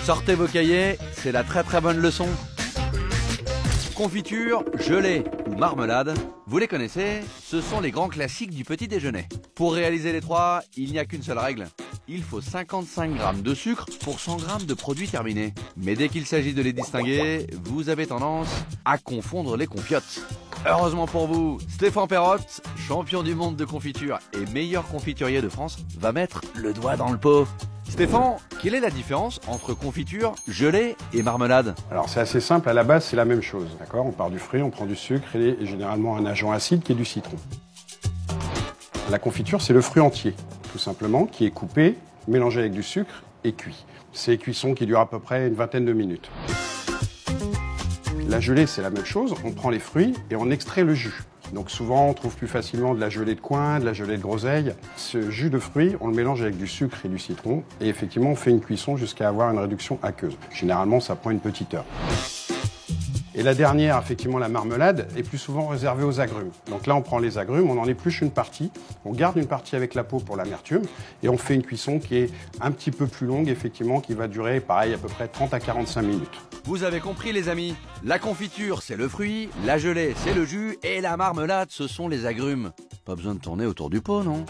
Sortez vos cahiers, c'est la très bonne leçon. Confiture, gelée ou marmelade, vous les connaissez, ce sont les grands classiques du petit déjeuner. Pour réaliser les trois, il n'y a qu'une seule règle. Il faut 55 g de sucre pour 100 g de produits terminés. Mais dès qu'il s'agit de les distinguer, vous avez tendance à confondre les confiottes. Heureusement pour vous, Stéphane Perrotte, champion du monde de confiture et meilleur confiturier de France, va mettre le doigt dans le pot. Stéphane, quelle est la différence entre confiture, gelée et marmelade? Alors c'est assez simple, à la base c'est la même chose, d'accord? On part du fruit, on prend du sucre et généralement un agent acide qui est du citron. La confiture c'est le fruit entier, tout simplement, qui est coupé, mélangé avec du sucre et cuit. C'est cuisson qui dure à peu près une vingtaine de minutes. La gelée c'est la même chose, on prend les fruits et on extrait le jus. Donc souvent on trouve plus facilement de la gelée de coing, de la gelée de groseille. Ce jus de fruits, on le mélange avec du sucre et du citron et effectivement on fait une cuisson jusqu'à avoir une réduction aqueuse. Généralement ça prend une petite heure. Et la dernière, effectivement la marmelade, est plus souvent réservée aux agrumes. Donc là on prend les agrumes, on en épluche une partie, on garde une partie avec la peau pour l'amertume et on fait une cuisson qui est un petit peu plus longue effectivement, qui va durer pareil à peu près 30 à 45 minutes. Vous avez compris les amis, la confiture c'est le fruit, la gelée c'est le jus et la marmelade ce sont les agrumes. Pas besoin de tourner autour du pot, non ?